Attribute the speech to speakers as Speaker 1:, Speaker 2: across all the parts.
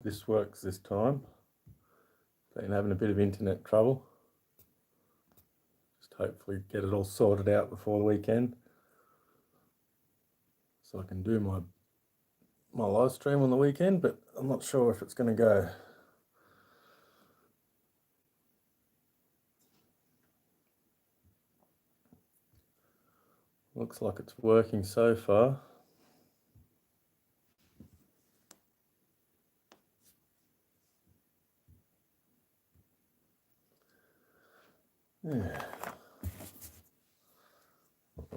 Speaker 1: this works this time. Been having a bit of internet trouble. Just hopefully get it all sorted out before the weekend, so I can do my live stream on the weekend, but I'm not sure if it's going to go. Looks like it's working so far. Yeah.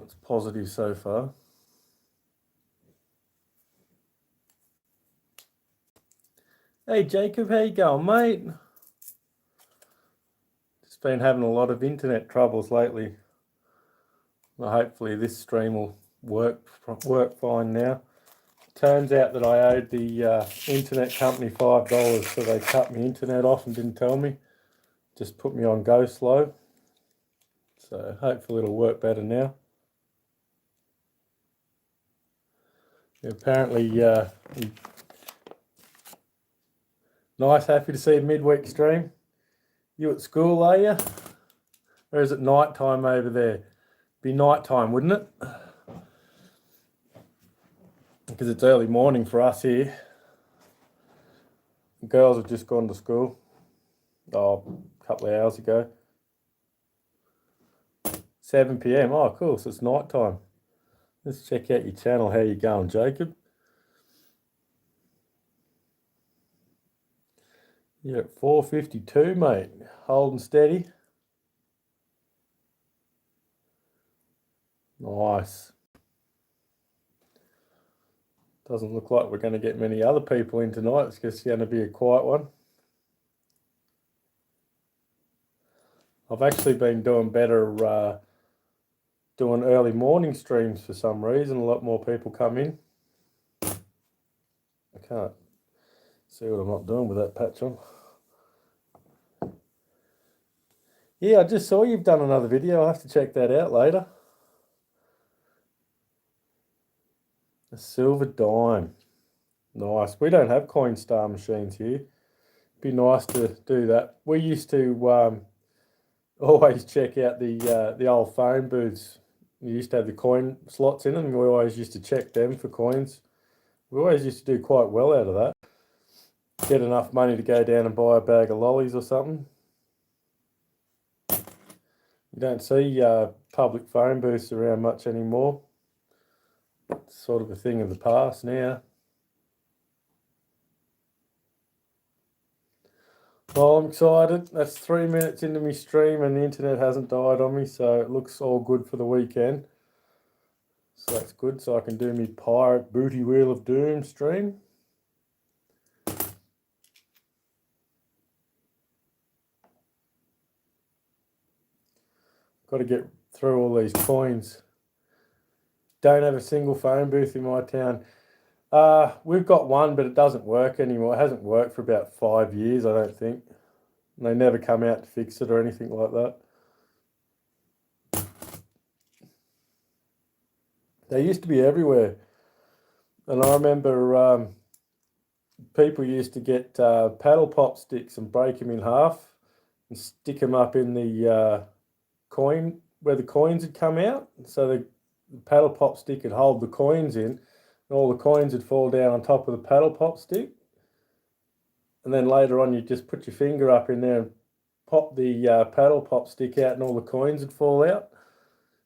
Speaker 1: It's positive so far. Hey Jacob, how you going, mate? Just been having a lot of internet troubles lately. Well, hopefully this stream will work fine now. Turns out that I owed the internet company $5, so they cut my internet off and didn't tell me. Just put me on go slow. So hopefully it'll work better now. Apparently, nice, happy to see a midweek stream. You at school, are you? Or is it night time over there? Be night time, wouldn't it? Because it's early morning for us here. The girls have just gone to school. A couple of hours ago. 7 PM. Oh, cool. So it's night time. Let's check out your channel. How you going, Jacob? You're at 452, mate. Holding steady. Nice. Doesn't look like we're going to get many other people in tonight. It's just going to be a quiet one. I've actually been doing better doing early morning streams for some reason. A lot more people come in. I can't see what I'm not doing with that patch on. Yeah, I just saw you've done another video. I'll have to check that out later. A silver dime. Nice. We don't have Coinstar machines here. Be nice to do that. We used to always check out the old phone booths. We used to have the coin slots in them, and we always used to check them for coins. We always used to do quite well out of that. Get enough money to go down and buy a bag of lollies or something. You don't see public phone booths around much anymore. It's sort of a thing of the past now. Well, I'm excited. That's 3 minutes into my stream and the internet hasn't died on me, so it looks all good for the weekend. So that's good, so I can do my Pirate Booty Wheel of Doom stream. Got to get through all these coins. Don't have a single phone booth in my town. We've got one, but it doesn't work anymore. It hasn't worked for about 5 years, I don't think. And they never come out to fix it or anything like that. They used to be everywhere. And I remember people used to get paddle pop sticks and break them in half and stick them up in the coin, where the coins had come out. So the paddle pop stick would hold the coins in, and all the coins would fall down on top of the paddle pop stick. And then later on, you just put your finger up in there and pop the paddle pop stick out, and all the coins would fall out.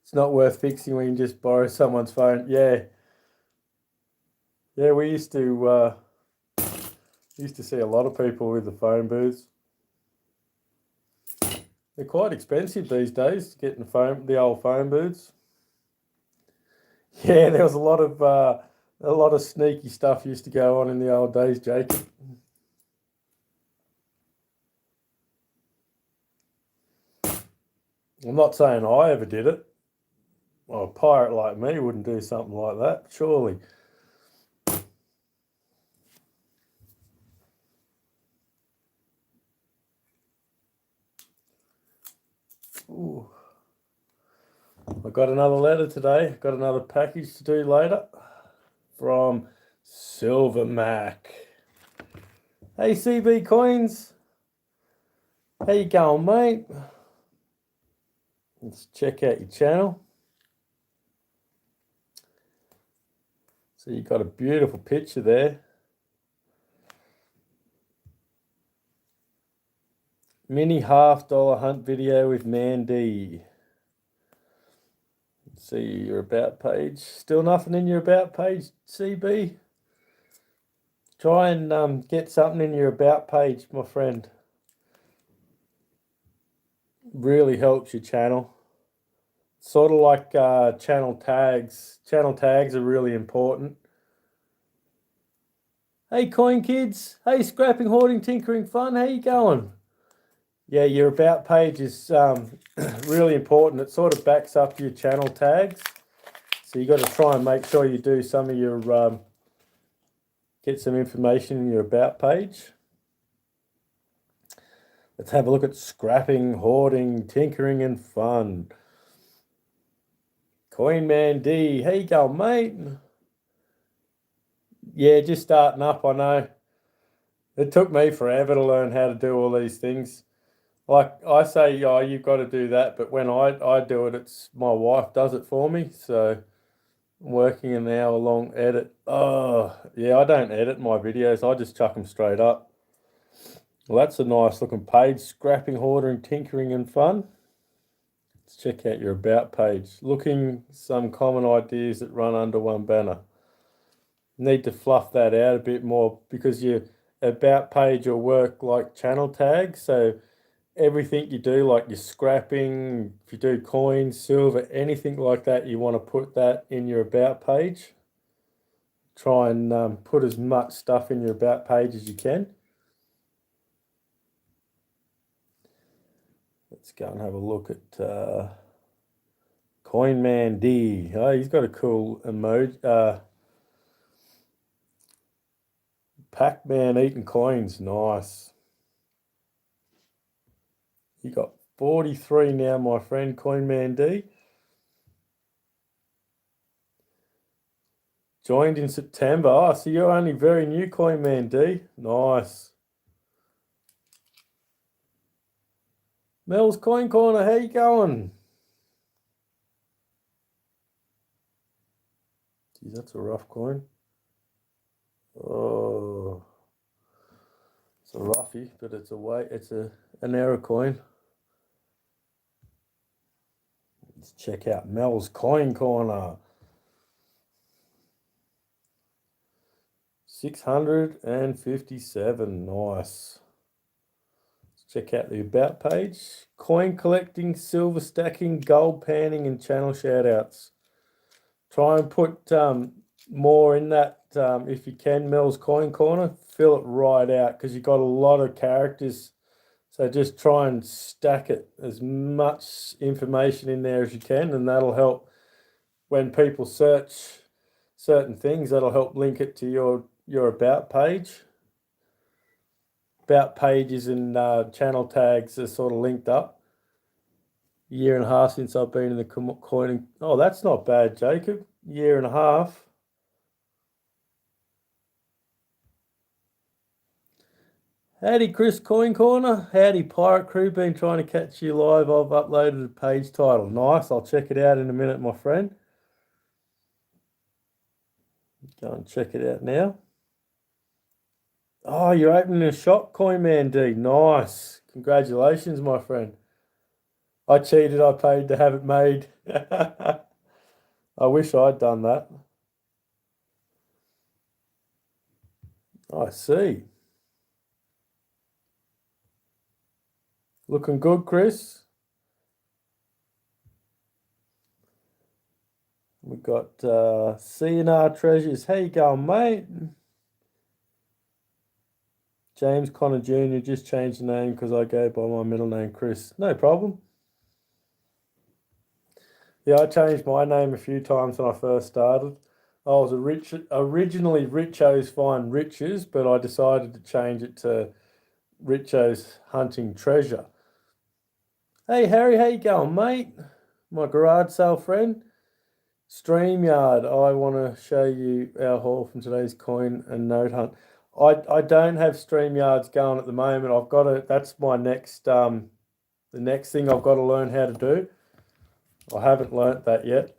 Speaker 1: It's not worth fixing when you just borrow someone's phone. Yeah, we used to see a lot of people with the phone booths. They're quite expensive these days, getting the old phone booths. Yeah, there was a lot of sneaky stuff used to go on in the old days, Jacob. I'm not saying I ever did it. Well, a pirate like me wouldn't do something like that, surely. Ooh. I got another letter today. Got another package to do later from Silver Mac. Hey CB Coins, how you going, mate? Let's check out your channel. So you got a beautiful picture there. Mini $50 hunt video with Mandy. See your about page. Still nothing in your about page, CB? Try and get something in your about page, my friend. Really helps your channel. Sort of like channel tags. Channel tags are really important. Hey coin kids. Hey scrapping, hoarding, tinkering fun. How you going? Yeah, your about page is really important. It sort of backs up your channel tags. So you got to try and make sure you do some of your get some information in your about page. Let's have a look at scrapping, hoarding, tinkering, and fun. Coinman D, how you going, mate? Yeah, just starting up, I know. It took me forever to learn how to do all these things. Like I say, oh, you've got to do that, but when I do it, it's my wife does it for me. So I'm working an hour long edit. Oh, yeah, I don't edit my videos. I just chuck them straight up. Well, that's a nice looking page. Scrapping, hoarding, tinkering, and fun. Let's check out your about page. Looking some common ideas that run under one banner. Need to fluff that out a bit more because your about page will work like channel tags. So everything you do, like your scrapping, if you do coins, silver, anything like that, you want to put that in your about page. Try and put as much stuff in your about page as you can. Let's go and have a look at Coinman D. Oh, he's got a cool emoji. Pac-Man eating coins. Nice. You got 43 now, my friend, Coinman D. Joined in September. Oh, so you're only very new, Coinman D. Nice. Mel's Coin Corner, how you going? Geez, that's a rough coin. Oh, it's a roughie, but it's an error coin. Let's check out Mel's Coin Corner. 657, nice. Let's check out the about page. Coin collecting, silver stacking, gold panning, and channel shoutouts. Try and put more in that if you can. Mel's Coin Corner, fill it right out because you've got a lot of characters. So just try and stack it as much information in there as you can, and that'll help when people search certain things. That'll help link it to your about page. About pages and channel tags are sort of linked up. Year and a half since I've been in the coining. Oh, that's not bad, Jacob. Year and a half. Howdy, Chris Coin Corner. Howdy, Pirate Crew. Been trying to catch you live. I've uploaded a page title. Nice. I'll check it out in a minute, my friend. Go and check it out now. Oh, you're opening a shop, Coinman D. Nice. Congratulations, my friend. I cheated. I paid to have it made. I wish I'd done that. I see. Looking good, Chris. We got C&R Treasures. How you going, mate? James Connor Jr. just changed the name because I go by my middle name, Chris. No problem. Yeah, I changed my name a few times when I first started. I was originally Richo's Fine Riches, but I decided to change it to Richo's Hunting Treasure. Hey Harry, how you going, mate? My garage sale friend. StreamYard, I want to show you our haul from today's coin and note hunt. I don't have StreamYards going at the moment. I've got to, that's my next the next thing I've got to learn how to do. I haven't learnt that yet.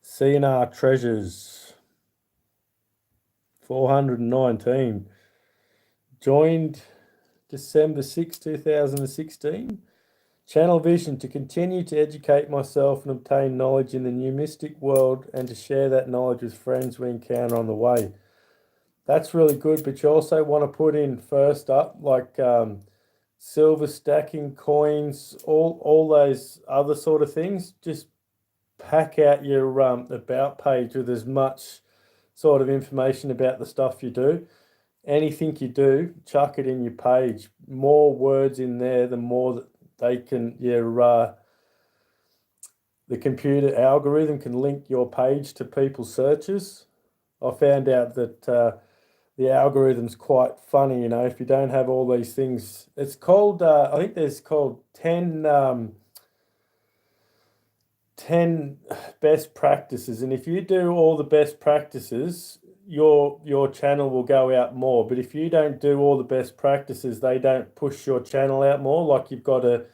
Speaker 1: CNR Treasures 419. Joined December 6, 2016. Channel vision to continue to educate myself and obtain knowledge in the numismatic world and to share that knowledge with friends we encounter on the way. That's really good, but you also want to put in first up like silver stacking, coins, all those other sort of things. Just pack out your about page with as much sort of information about the stuff you do. Anything you do, chuck it in your page. More words in there, the more that they can, the computer algorithm can link your page to people's searches. I found out that the algorithm's quite funny, if you don't have all these things. It's called, I think there's called 10 best practices. And if you do all the best practices, your channel will go out more. But if you don't do all the best practices, they don't push your channel out more. Like you've got to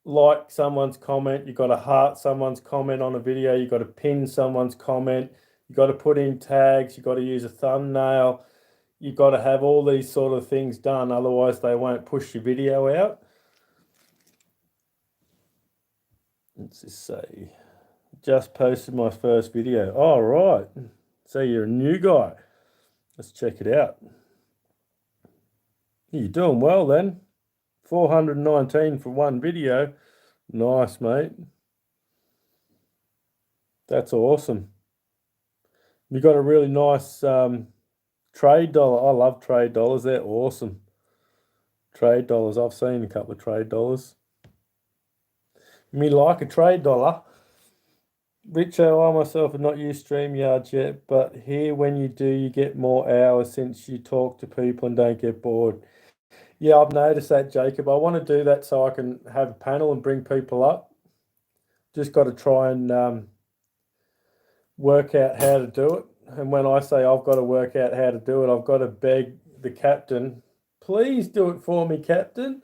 Speaker 1: like someone's comment, you've got to heart someone's comment on a video, you've got to pin someone's comment, you've got to put in tags, you've got to use a thumbnail, you've got to have all these sort of things done, otherwise they won't push your video out. Let's just say, just posted my first video. Oh, right. So you're a new guy. Let's check it out. You're doing well then. 419 for one video. Nice, mate. That's awesome. You got a really nice trade dollar. I love trade dollars. They're awesome. Trade dollars. I've seen a couple of trade dollars. Me like a trade dollar. Richo, I myself have not used StreamYards yet, but here when you do, you get more hours since you talk to people and don't get bored. Yeah, I've noticed that, Jacob. I want to do that so I can have a panel and bring people up. Just got to try and work out how to do it. And when I say I've got to work out how to do it, I've got to beg the captain, please do it for me, captain.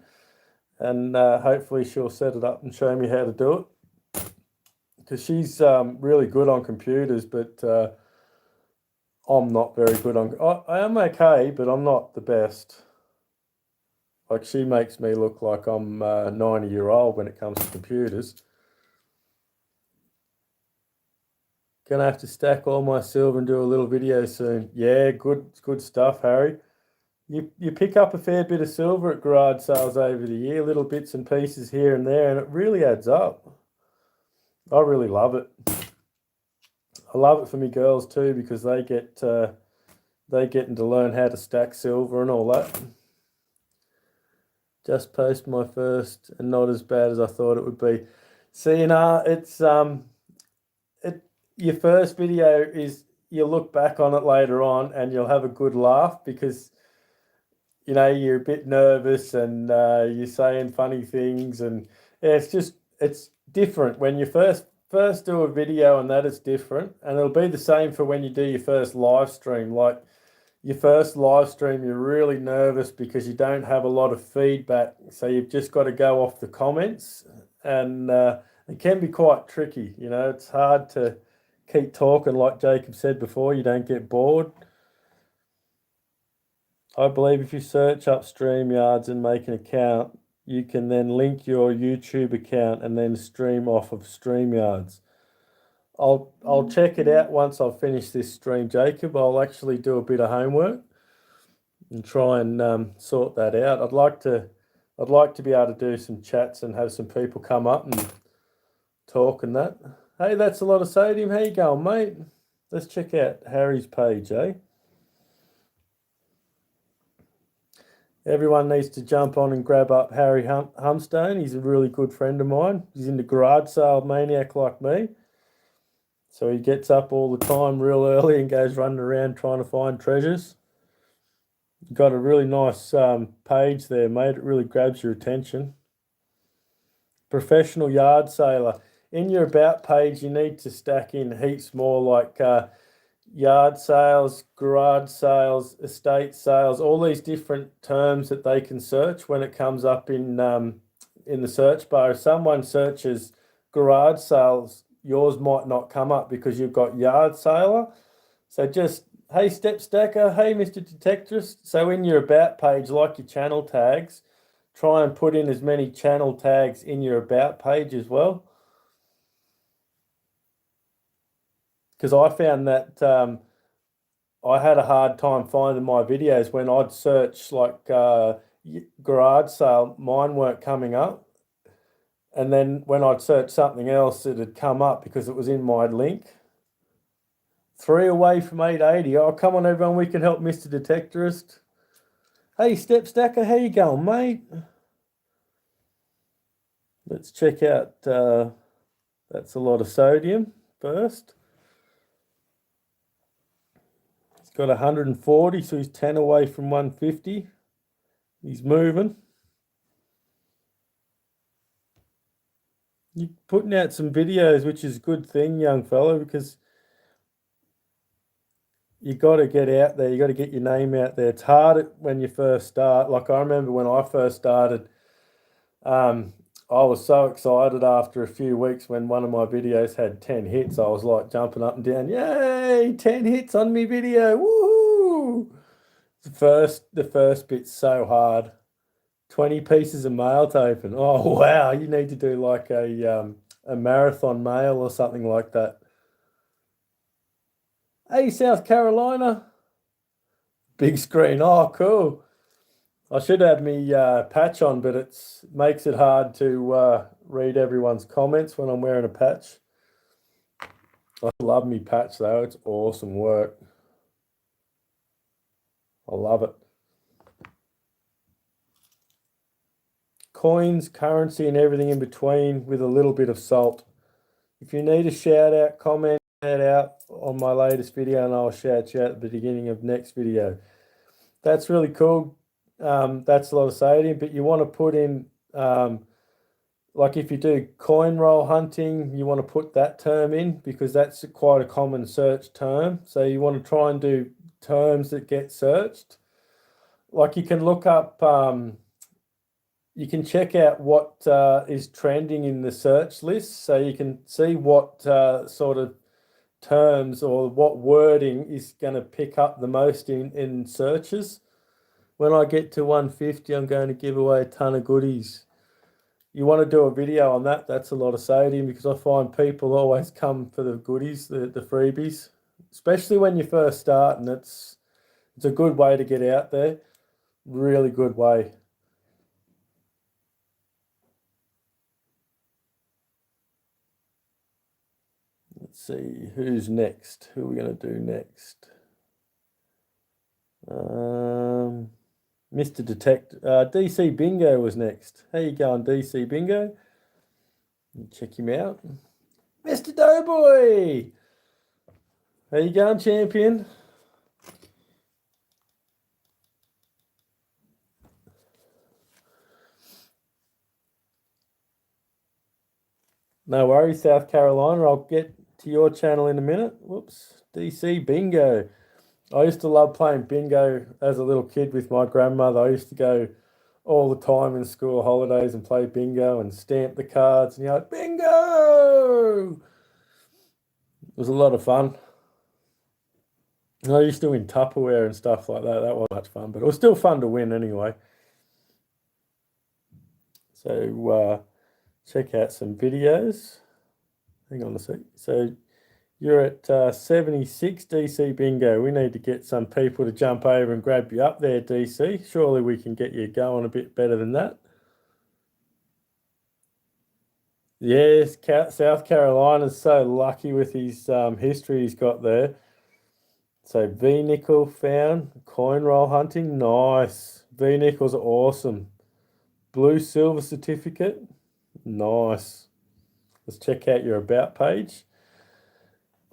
Speaker 1: And hopefully she'll set it up and show me how to do it. Because she's really good on computers, but I'm not very good on... I am okay, but I'm not the best. Like, she makes me look like I'm 90-year-old when it comes to computers. Gonna have to stack all my silver and do a little video soon. Yeah, good stuff, Harry. You pick up a fair bit of silver at garage sales over the year, little bits and pieces here and there, and it really adds up. I really love it. I love it for me girls too, because they getting to learn how to stack silver and all that. Just posted my first and not as bad as I thought it would be. CNR, it's your first video is, you'll look back on it later on and you'll have a good laugh because you're a bit nervous and you're saying funny things, and yeah, it's different when you first do a video, and that is different. And it'll be the same for when you do your first live stream. Like your first live stream, you're really nervous because you don't have a lot of feedback. So you've just got to go off the comments, and it can be quite tricky. It's hard to keep talking. Like Jacob said before, you don't get bored. I believe if you search up StreamYards and make an account, you can then link your YouTube account and then stream off of StreamYards. I'll check it out once I've finished this stream, Jacob. I'll actually do a bit of homework and try and sort that out. I'd like to be able to do some chats and have some people come up and talk and that. Hey, that's a lot of sodium. How you going, mate? Let's check out Harry's page, eh? Everyone needs to jump on and grab up Harry Humstone. He's a really good friend of mine. He's into garage sale maniac like me. So he gets up all the time real early and goes running around trying to find treasures. Got a really nice page there, mate. It really grabs your attention. Professional yard sailor. In your about page, you need to stack in heaps more, like yard sales, garage sales, estate sales, all these different terms that they can search when it comes up in the search bar. If someone searches garage sales, yours might not come up because you've got yard sailor. So just, hey, Step Stacker, hey, Mr. Detectorist. So in your about page, like your channel tags, try and put in as many channel tags in your about page as well. Because I found that I had a hard time finding my videos when I'd search like garage sale, mine weren't coming up. And then when I'd search something else, it'd come up because it was in my link. 3 away from 880. Oh, come on, everyone. We can help Mr. Detectorist. Hey, Step Stacker, how you going, mate? Let's check out. That's a lot of sodium first. He's got 140, so he's 10 away from 150. He's moving. You're putting out some videos, which is a good thing, young fellow, because you got to get out there. You got to get your name out there. It's hard when you first start. Like I remember when I first started, I was so excited after a few weeks when one of my videos had 10 hits. I was like jumping up and down. Yay, 10 hits on me video. Woohoo! The first bit's so hard. 20 pieces of mail to open. Oh wow, you need to do like a marathon mail or something like that. Hey, South Carolina. Big screen. Oh, cool. I should have me patch on, but it makes it hard to read everyone's comments when I'm wearing a patch. I love me patch though. It's awesome work. I love it. Coins, currency, and everything in between with a little bit of salt. If you need a shout out, comment that out on my latest video and I'll shout you out at the beginning of next video. That's really cool. That's a lot of sodium, but you want to put in, like if you do coin roll hunting, you want to put that term in because that's quite a common search term. So you want to try and do terms that get searched. Like you can look up, you can check out what is trending in the search list. So you can see what sort of terms or what wording is going to pick up the most in searches. When I get to 150, I'm going to give away a ton of goodies. You want to do a video on that? That's a lot of sodium because I find people always come for the goodies, the freebies, especially when you first start, and it's a good way to get out there. Really good way. Let's see who's next. Who are we going to do next? Mr. DC Bingo was next. How you going, DC Bingo? Check him out. Mr. Doughboy! How you going, champion? No worries, South Carolina. I'll get to your channel in a minute. Whoops. DC Bingo. I used to love playing bingo as a little kid with my grandmother. I used to go all the time in school holidays and play bingo and stamp the cards and you're like, bingo! It was a lot of fun. I used to win Tupperware and stuff like that. That was much fun, but it was still fun to win anyway. So check out some videos. Hang on a sec. So you're at 76 DC Bingo. We need to get some people to jump over and grab you up there, DC. Surely we can get you going a bit better than that. Yes, South Carolina's so lucky with his history he's got there. So V-nickel found, coin roll hunting, nice. V-nickels are awesome. Blue silver certificate, nice. Let's check out your about page.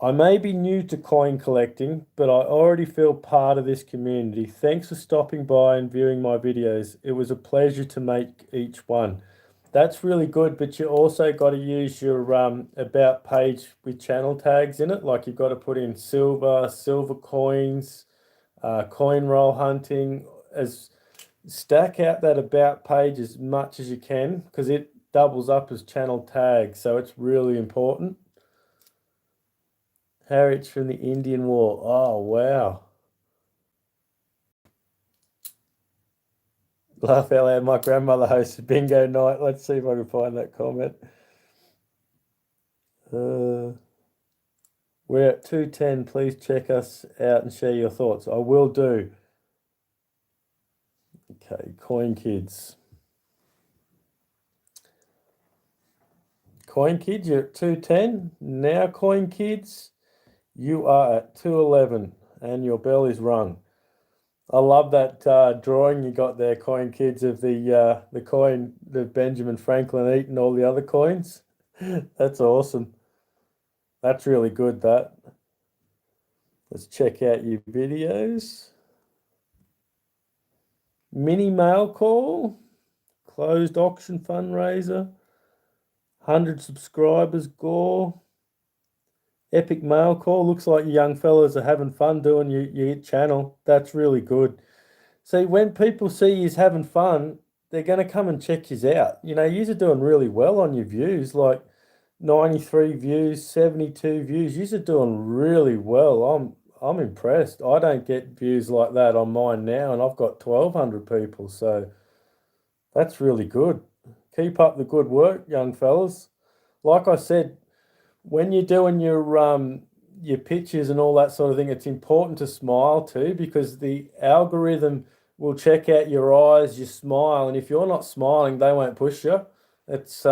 Speaker 1: I may be new to coin collecting, but I already feel part of this community. Thanks for stopping by and viewing my videos. It was a pleasure to make each one. That's really good, but you also got to use your about page with channel tags in it. Like you've got to put in silver coins, coin roll hunting, as stack out that about page as much as you can because it doubles up as channel tags, so it's really important. Harriets from the Indian War. Oh wow. Laugh out loud. My grandmother hosted bingo night. Let's see if I can find that comment. We're at 2:10. Please check us out and share your thoughts. I will do. Okay, Coin Kids. Coin Kids, you're at 2:10. Now, Coin Kids, you are at 2:11 and your bell is rung. I love that drawing you got there, Coin Kids, of the coin, the Benjamin Franklin eating all the other coins. That's awesome. That's really good, that. Let's check out your videos. Mini mail call, closed auction fundraiser, 100 subscribers, Gore. Epic mail call. Looks like you young fellas are having fun doing your channel. That's really good. See, when people see you's having fun, they're going to come and check yous out. You know, yous are doing really well on your views, like 93 views, 72 views. Yous are doing really well. I'm impressed. I don't get views like that on mine now, and I've got 1,200 people, so that's really good. Keep up the good work, young fellas. Like I said, when you're doing your pictures and all that sort of thing, it's important to smile too because the algorithm will check out your eyes, your smile, and if you're not smiling, they won't push you. It's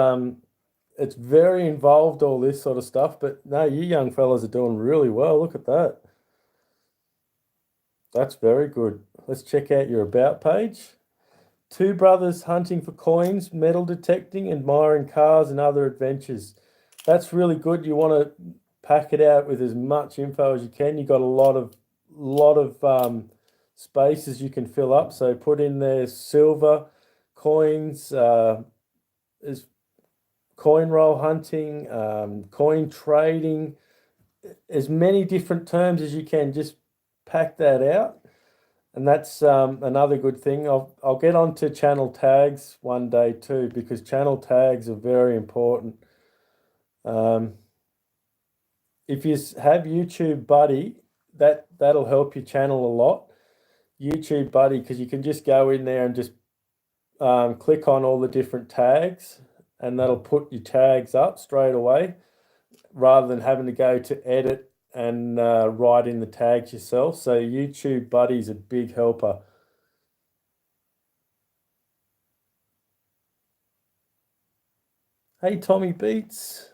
Speaker 1: very involved, all this sort of stuff. But no, you young fellas are doing really well. Look at that. That's very good. Let's check out your about page. Two brothers hunting for coins, metal detecting, admiring cars and other adventures. That's really good. You want to pack it out with as much info as you can. You got a lot of spaces you can fill up. So put in there silver, coins, is coin roll hunting, coin trading, as many different terms as you can. Just pack that out. And that's another good thing. I'll get onto channel tags one day too, because channel tags are very important. If you have YouTube Buddy, that'll help your channel a lot. YouTube Buddy, because you can just go in there and just click on all the different tags, and that'll put your tags up straight away, rather than having to go to edit and write in the tags yourself. So YouTube Buddy is a big helper. Hey, Tommy Beats.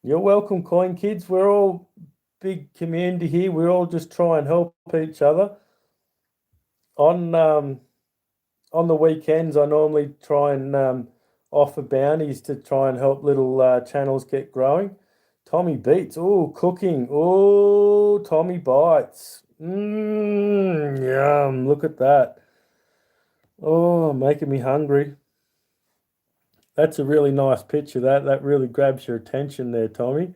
Speaker 1: You're welcome, Coin Kids. We're all big community here. We all just try and help each other. On the weekends, I normally try and offer bounties to try and help little channels get growing. Tommy Beats. Oh, cooking. Oh, Tommy Bites. Yum. Look at that. Oh, making me hungry. That's a really nice picture. That really grabs your attention there, Tommy.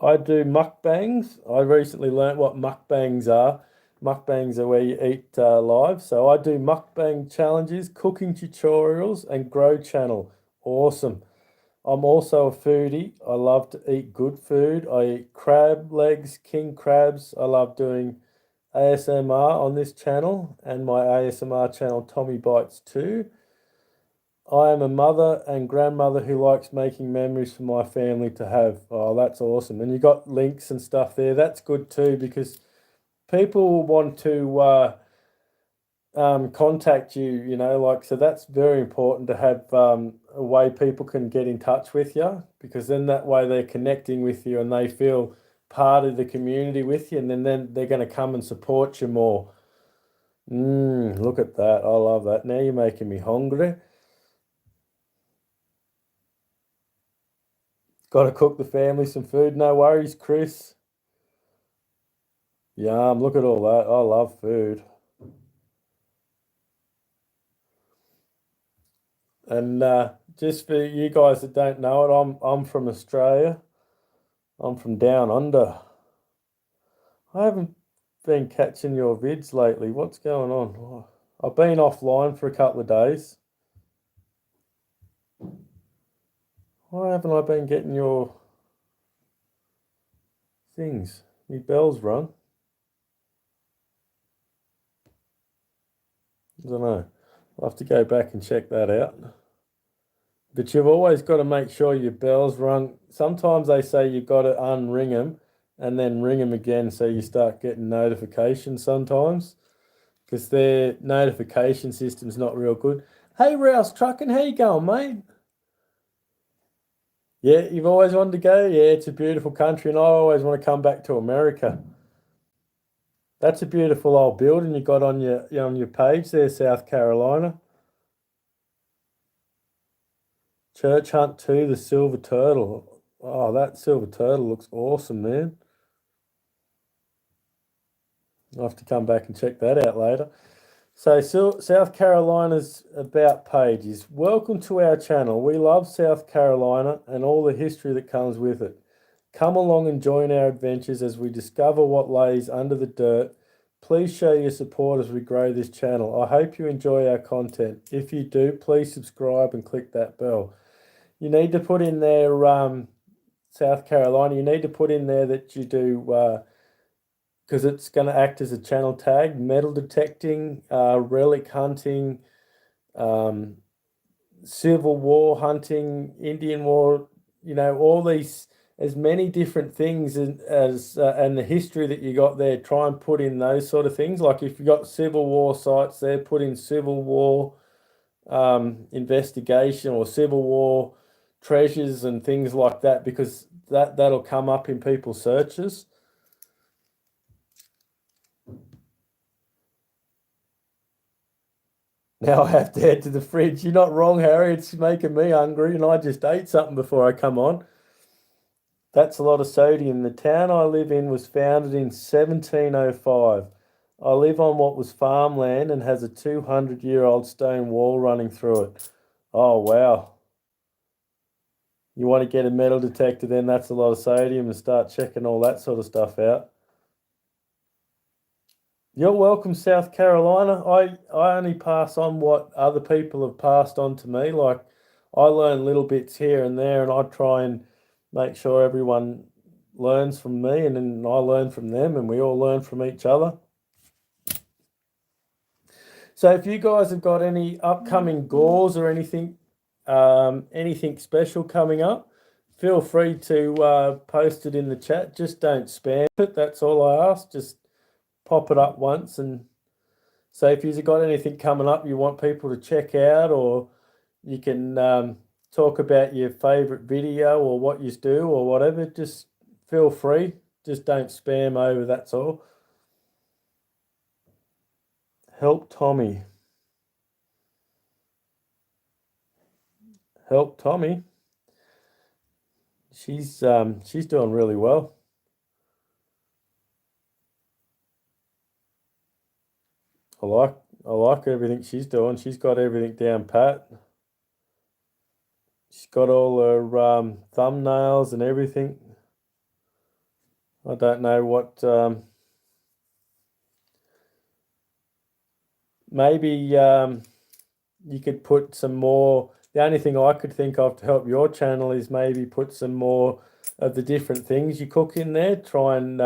Speaker 1: I do mukbangs. I recently learnt what mukbangs are. Mukbangs are where you eat live. So I do mukbang challenges, cooking tutorials, and grow channel. Awesome. I'm also a foodie. I love to eat good food. I eat crab legs, king crabs. I love doing ASMR on this channel and my ASMR channel, Tommy Bites too. I am a mother and grandmother who likes making memories for my family to have. Oh, that's awesome. And you got links and stuff there. That's good too, because people will want to contact you, like, so that's very important to have a way people can get in touch with you, because then that way they're connecting with you and they feel part of the community with you, and then they're going to come and support you more. Look at that. I love that. Now you're making me hungry. Got to cook the family some food. No worries, Chris. Yum, look at all that. I love food. And just for you guys that don't know it, I'm from Australia. I'm from down under. I haven't been catching your vids lately. What's going on? Oh, I've been offline for a couple of days. Why haven't I been getting your things? My bell's rung. I don't know. I'll have to go back and check that out. But you've always got to make sure your bell's rung. Sometimes they say you've got to unring them and then ring them again so you start getting notifications sometimes because their notification system's not real good. Hey, Rouse Trucking, how you going, mate? Yeah, you've always wanted to go? Yeah, it's a beautiful country and I always want to come back to America. That's a beautiful old building you got on your page there, South Carolina. Church Hunt 2, the Silver Turtle. Oh, that Silver Turtle looks awesome, man. I'll have to come back and check that out later. So, South Carolina's about pages. Welcome to our channel. We love South Carolina and all the history that comes with it. Come along and join our adventures as we discover what lays under the dirt. Please show your support as we grow this channel. I hope you enjoy our content. If you do, please subscribe and click that bell. You need to put in there, South Carolina, you need to put in there that you do, because it's going to act as a channel tag, metal detecting, relic hunting, Civil War hunting, Indian War, all these, as many different things as and the history that you got there, try and put in those sort of things. Like if you got Civil War sites there, put in Civil War investigation or Civil War treasures and things like that, because that'll come up in people's searches. Now I have to head to the fridge. You're not wrong, Harry. It's making me hungry, and I just ate something before I come on. That's a lot of sodium. The town I live in was founded in 1705. I live on what was farmland and has a 200-year-old stone wall running through it. Oh, wow. You want to get a metal detector, then that's a lot of sodium, and start checking all that sort of stuff out. You're welcome, South Carolina. I only pass on what other people have passed on to me. Like I learn little bits here and there, and I try and make sure everyone learns from me, and then I learn from them, and we all learn from each other. So if you guys have got any upcoming gores or anything special coming up, feel free to post it in the chat. Just don't spam it. That's all I ask. Just pop it up once. And so if you've got anything coming up you want people to check out, or you can talk about your favorite video or what you do or whatever, just feel free. Just don't spam over, that's all. Help Tommy. Help Tommy. She's doing really well. I like everything she's doing. She's got everything down pat. She's got all her thumbnails and everything. I don't know what maybe you could put some more. The only thing I could think of to help your channel is maybe put some more of the different things you cook in there. Try and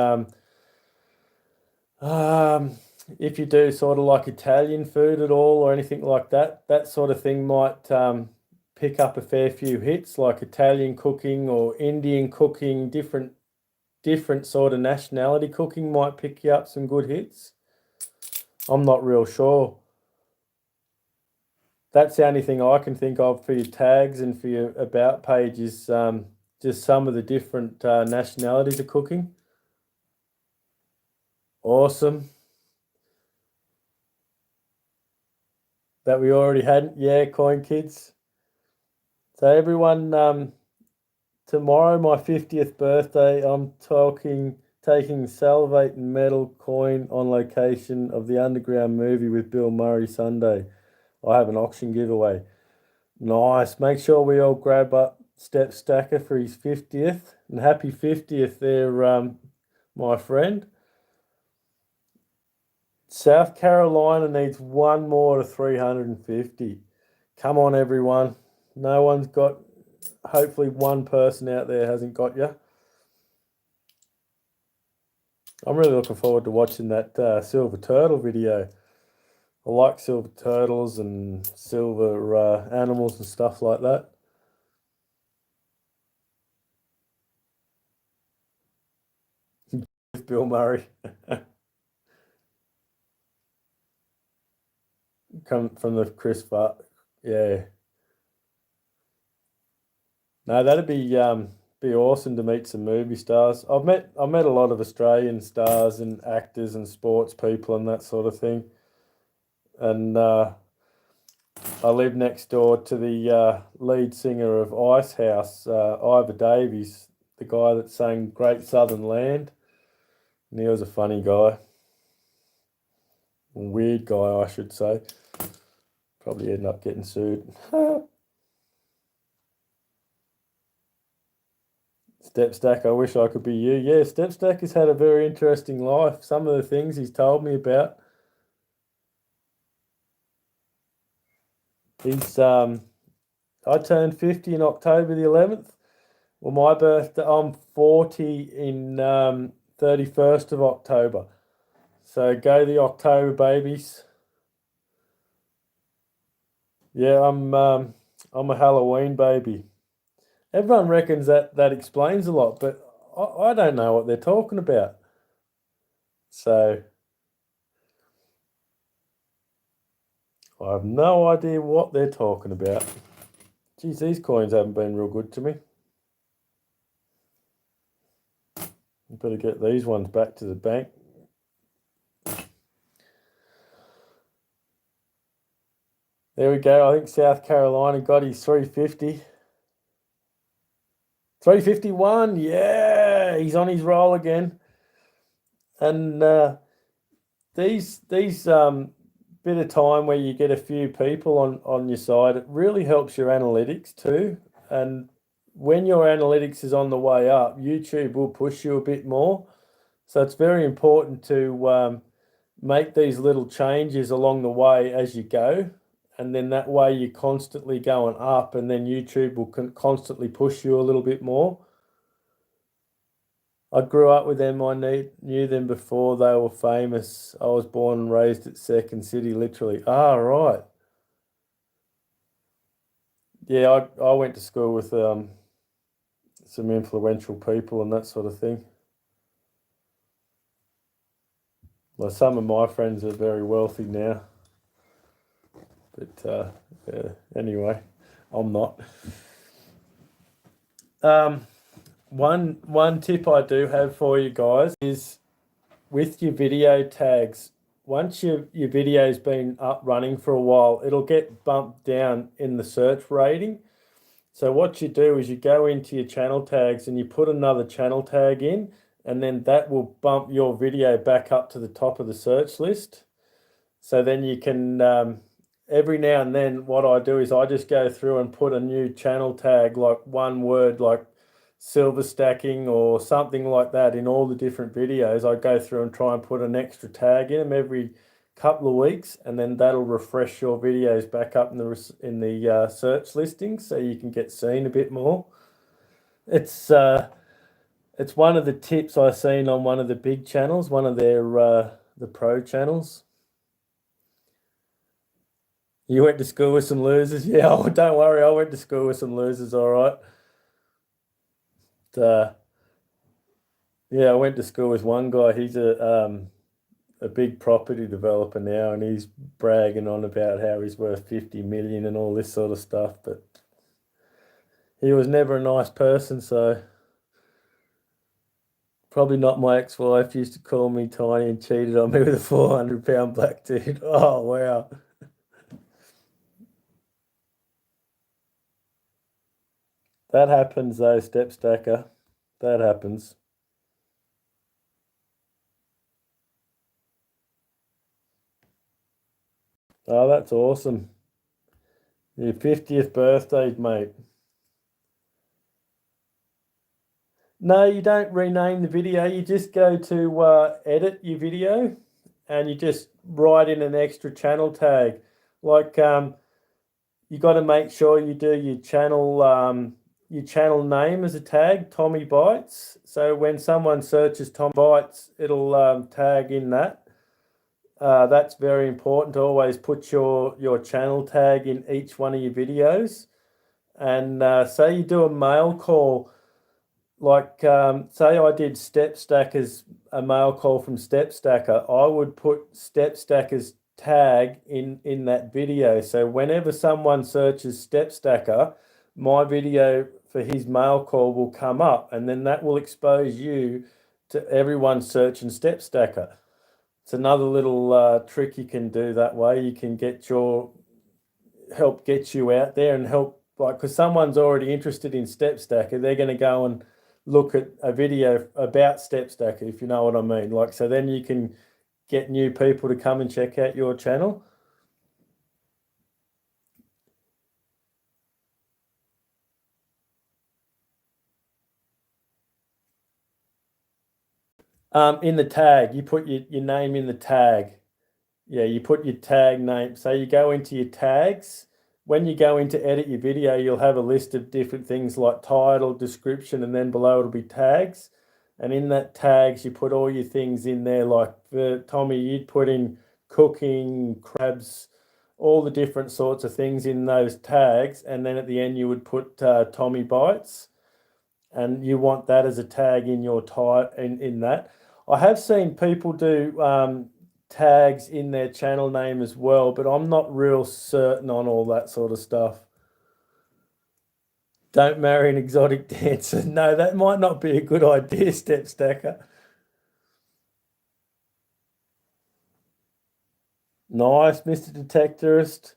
Speaker 1: if you do sort of like Italian food at all or anything like that, that sort of thing might pick up a fair few hits, like Italian cooking or Indian cooking, different sort of nationality cooking might pick you up some good hits. I'm not real sure. That's the only thing I can think of for your tags and for your about page is just some of the different nationalities of cooking. Awesome. That we already had. Yeah, Coin Kids. So everyone, tomorrow, my 50th birthday, I'm taking Salvate and Metal coin on location of the Underground movie with Bill Murray Sunday. I have an auction giveaway. Nice. Make sure we all grab up Step Stacker for his 50th. And happy 50th there, my friend. South Carolina needs one more to 350. Come on, everyone. No one's got, hopefully one person out there hasn't got you. I'm really looking forward to watching that silver turtle video. I like silver turtles and silver animals and stuff like that. Bill Murray. Come from the Chris Fart. Yeah. No, that'd be awesome to meet some movie stars. I met a lot of Australian stars and actors and sports people and that sort of thing. And I live next door to the lead singer of Icehouse, Ivor Davies, the guy that sang Great Southern Land. And he was a funny guy. Weird guy, I should say. Probably ended up getting sued. Stepstack, I wish I could be you. Yeah, Stepstack has had a very interesting life. Some of the things he's told me about. He's I turned 50 in October the 11th. Well, my birthday, I'm 40 in 31st of October. So go the October babies. Yeah, I'm a Halloween baby. Everyone reckons that explains a lot, but I don't know what they're talking about. So I have no idea what they're talking about. Geez, these coins haven't been real good to me. I better get these ones back to the bank. There we go. I think South Carolina got his 350. 351. Yeah, he's on his roll again. And these bit of time where you get a few people on your side, it really helps your analytics too. And when your analytics is on the way up, YouTube will push you a bit more. So it's very important to make these little changes along the way as you go. And then that way you're constantly going up, and then YouTube will constantly push you a little bit more. I grew up with them. I knew them before they were famous. I was born and raised at Second City, literally. Ah, right. Yeah, I went to school with some influential people and that sort of thing. Well, some of my friends are very wealthy now. But yeah, anyway, I'm not. One tip I do have for you guys is with your video tags. Once your video's been up running for a while, it'll get bumped down in the search rating. So what you do is you go into your channel tags and you put another channel tag in, and then that will bump your video back up to the top of the search list. So then you can, every now and then, what I do is I just go through and put a new channel tag, like one word, like silver stacking or something like that in all the different videos. I go through and try and put an extra tag in them every couple of weeks, and then that'll refresh your videos back up in the search listings so you can get seen a bit more. It's one of the tips I've seen on one of the big channels, one of their the pro channels. You went to school with some losers? Yeah, oh, don't worry, I went to school with some losers, all right. Yeah, I went to school with one guy. He's a big property developer now, and he's bragging on about how he's worth 50 million and all this sort of stuff. But he was never a nice person, so probably not. My ex-wife used to call me tiny and cheated on me with a 400-pound black dude. Oh, wow. That happens though, Step Stacker. That happens. Oh, that's awesome. Your 50th birthday, mate. No, you don't rename the video. You just go to edit your video and you just write in an extra channel tag. Like you got to make sure you do your channel name as a tag, Tommy Bites. So when someone searches Tommy Bites, it'll tag in that. That's very important to always put your channel tag in each one of your videos. And say you do a mail call, like say I did Step Stackers, a mail call from Step Stacker, I would put Step Stackers tag in that video. So whenever someone searches Step Stacker, my video for his mail call will come up, and then that will expose you to everyone searching Step Stacker. It's another little trick you can do that way. You can help get you out there and help, like, because someone's already interested in Step Stacker, they're going to go and look at a video about Step Stacker, if you know what I mean. Like, so then you can get new people to come and check out your channel. In the tag, you put your name in the tag. Yeah, you put your tag name. So you go into your tags. When you go in to edit your video, you'll have a list of different things like title, description, and then below it'll be tags. And in that tags, you put all your things in there. Like for Tommy, you'd put in cooking, crabs, all the different sorts of things in those tags. And then at the end, you would put Tommy Bites. And you want that as a tag in your in that. I have seen people do tags in their channel name as well, but I'm not real certain on all that sort of stuff. Don't marry an exotic dancer. No, that might not be a good idea, Step Stacker. Nice, Mr. Detectorist.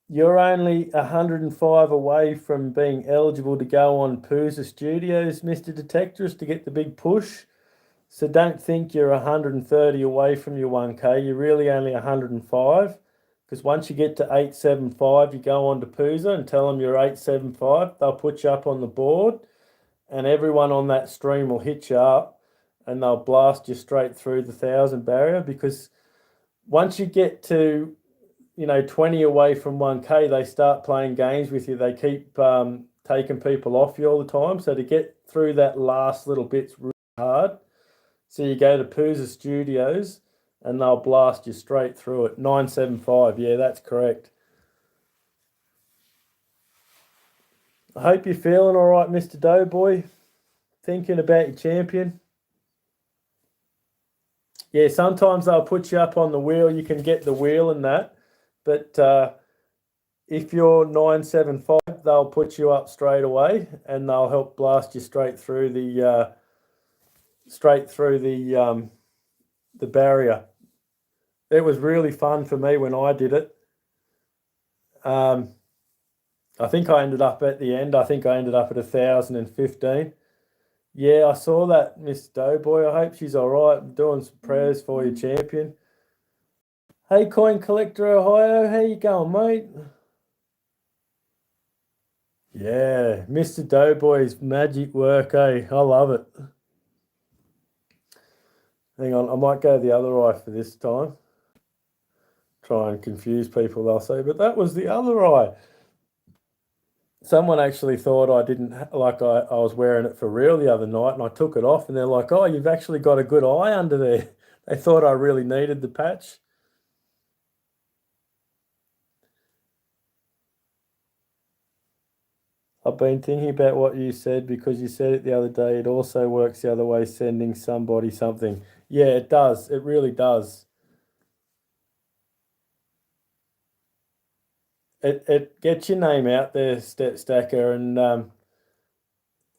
Speaker 1: You're only 105 away from being eligible to go on Pooza Studios, Mr. Detectorist, to get the big push. So don't think you're 130 away from your 1K. You're really only 105. Because once you get to 875, you go on to Pooza and tell them you're 875. They'll put you up on the board, and everyone on that stream will hit you up, and they'll blast you straight through the 1,000 barrier. Because once you get to 20 away from 1K, they start playing games with you. They keep taking people off you all the time. So to get through that last little bit's really hard. So you go to Pooza Studios and they'll blast you straight through it. 975, yeah, that's correct. I hope you're feeling all right, Mr. Doughboy. Thinking about your champion. Yeah, sometimes they'll put you up on the wheel. You can get the wheel and that. But if you're 975, they'll put you up straight away and they'll help blast you straight through the barrier. It was really fun for me when I did it. I think I ended up at the end. I think I ended up at 1,015. Yeah, I saw that, Miss Doughboy. I hope she's all right. I'm doing some prayers for your champion. Hey, Coin Collector Ohio, how you going, mate? Yeah, Mr. Doughboy's magic work, eh? I love it. Hang on, I might go the other eye for this time. Try and confuse people, they'll say, but that was the other eye. Someone actually thought I didn't, like I was wearing it for real the other night, and I took it off and they're like, oh, you've actually got a good eye under there. They thought I really needed the patch. I've been thinking about what you said because you said it the other day. It also works the other way, sending somebody something. Yeah, it does. It really does. It gets your name out there, Step Stacker, and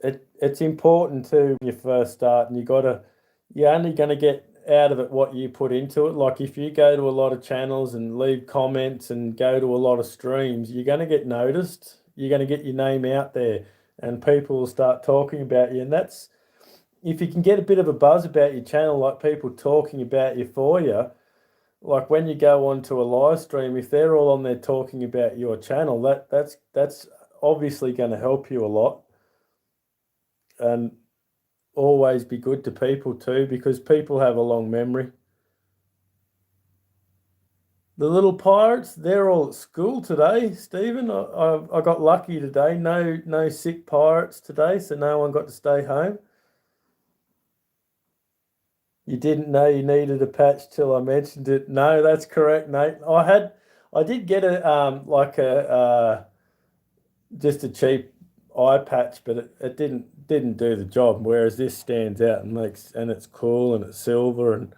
Speaker 1: it's important too when you first start, and you're only gonna get out of it what you put into it. Like if you go to a lot of channels and leave comments and go to a lot of streams, you're gonna get noticed. You're gonna get your name out there, and people will start talking about you. And that's if you can get a bit of a buzz about your channel, like people talking about you for you. like when you go onto a live stream, if they're all on there talking about your channel, that's obviously going to help you a lot, and always be good to people too, because people have a long memory. The little pirates, they're all at school today, Stephen. I got lucky today. No sick pirates today, so no one got to stay home. You didn't know you needed a patch till I mentioned it. No, that's correct, Nate. I did get a like a just a cheap eye patch, but it didn't do the job. Whereas this stands out and it's cool and it's silver and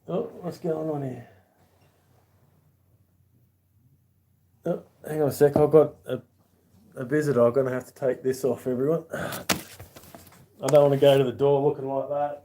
Speaker 1: oh, what's going on here? Oh, hang on a sec. I've got a visitor. I'm gonna have to take this off, everyone. I don't want to go to the door looking like that.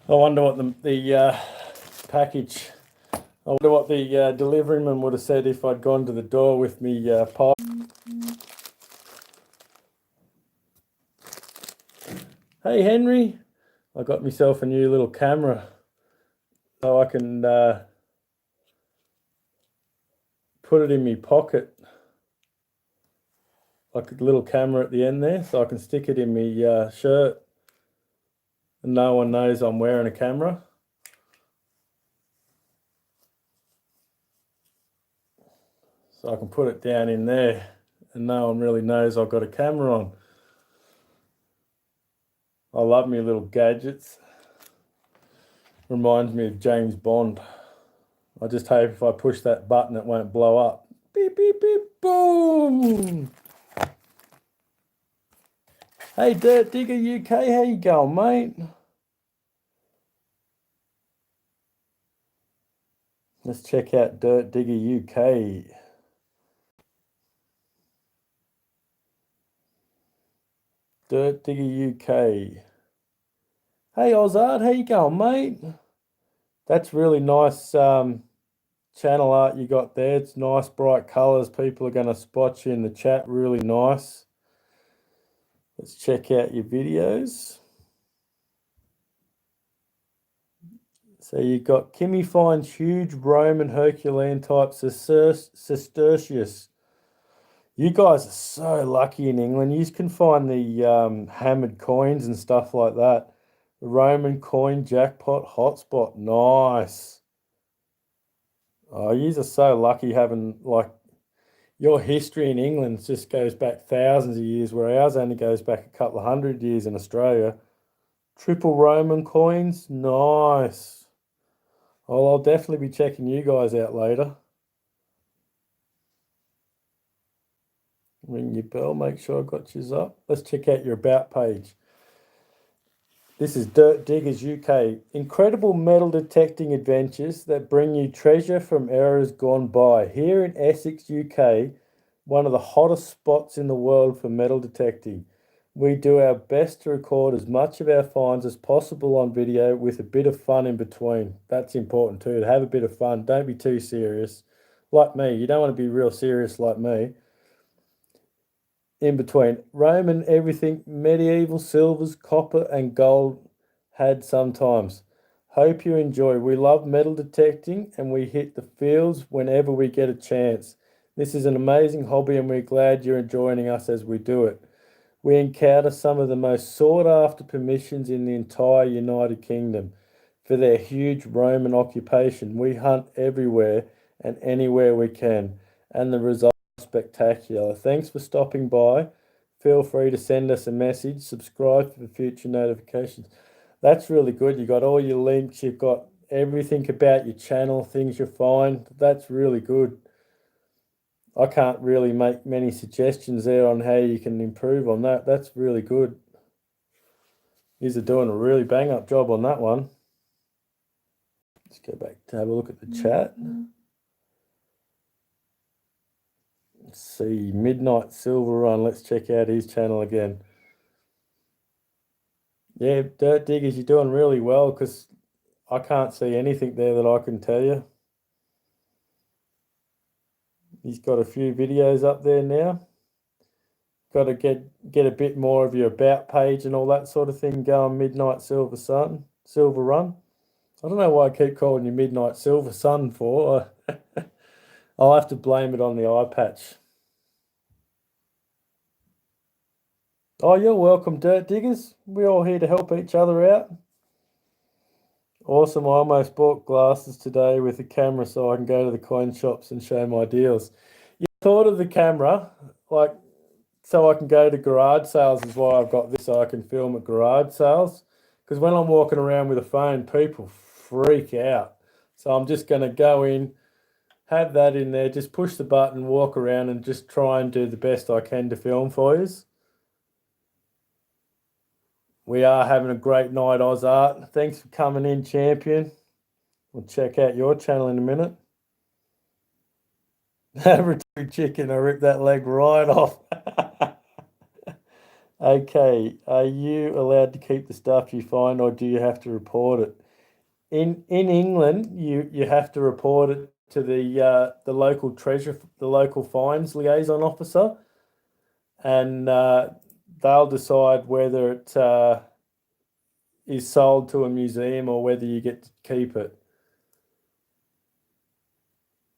Speaker 1: I wonder what the package. I wonder what the deliveryman would have said if I'd gone to the door with me pipe. Hey Henry, I got myself a new little camera, so I can put it in my pocket, like a little camera at the end there, so I can stick it in my shirt, and no one knows I'm wearing a camera. So I can put it down in there and no one really knows I've got a camera on. I love me little gadgets. Reminds me of James Bond. I just hope if I push that button it won't blow up. Beep, beep, beep, boom! Hey Dirt Digger UK, how you going, mate? Let's check out Dirt Digger UK. Dirt Digger UK. Hey Ozard, how you going, mate? That's really nice channel art you got there. It's nice, bright colours. People are going to spot you in the chat. Really nice. Let's check out your videos. So you've got Kimmy finds huge Roman Herculean type Cistercius. You guys are so lucky in England. You can find the hammered coins and stuff like that. Roman coin jackpot hotspot. Nice. Oh, you are so lucky having, like, your history in England just goes back thousands of years, where ours only goes back a couple of 100 years in Australia. Triple Roman coins. Nice. Well, I'll definitely be checking you guys out later. Ring your bell, make sure I got yours up. Let's check out your about page. This is Dirt Diggers UK. Incredible metal detecting adventures that bring you treasure from eras gone by. Here in Essex, UK, one of the hottest spots in the world for metal detecting. We do our best to record as much of our finds as possible on video with a bit of fun in between. That's important too, to have a bit of fun. Don't be too serious. Like me, you don't want to be real serious like me. In between, Roman everything, medieval silvers, copper and gold had sometimes. Hope you enjoy. We love metal detecting and we hit the fields whenever we get a chance. This is an amazing hobby and we're glad you're joining us as we do it. We encounter some of the most sought after permissions in the entire United Kingdom. For their huge Roman occupation, we hunt everywhere and anywhere we can, and the results are spectacular. Thanks for stopping by. Feel free to send us a message, subscribe for future notifications. That's really good. You got all your links, you've got everything about your channel, things you find. That's really good. I can't really make many suggestions there on how you can improve on that. That's really good. You're doing a really bang up job on that one. Let's go back to have a look at the chat. Let's see, Midnight Silver Run. Let's check out his channel again. Yeah, Dirt Diggers, you're doing really well because I can't see anything there that I can tell you. He's got a few videos up there now. Got to get a bit more of your about page and all that sort of thing going. Midnight Silver Run. I don't know why I keep calling you Midnight Silver Sun for. I'll have to blame it on the eye patch. Oh, you're welcome, Dirt Diggers. We're all here to help each other out. Awesome. I almost bought glasses today with the camera so I can go to the coin shops and show my deals. You thought of the camera, like, so I can go to garage sales is why I've got this, so I can film at garage sales. Because when I'm walking around with a phone, people freak out. So I'm just going to go in, have that in there, just push the button, walk around and just try and do the best I can to film for you. We are having a great night, Oz Art. Thanks for coming in, champion. We'll check out your channel in a minute. Average chicken, I ripped that leg right off. Okay, are you allowed to keep the stuff you find or do you have to report it? In England, you have to report it to the local the local fines liaison officer, and they'll decide whether it is sold to a museum or whether you get to keep it.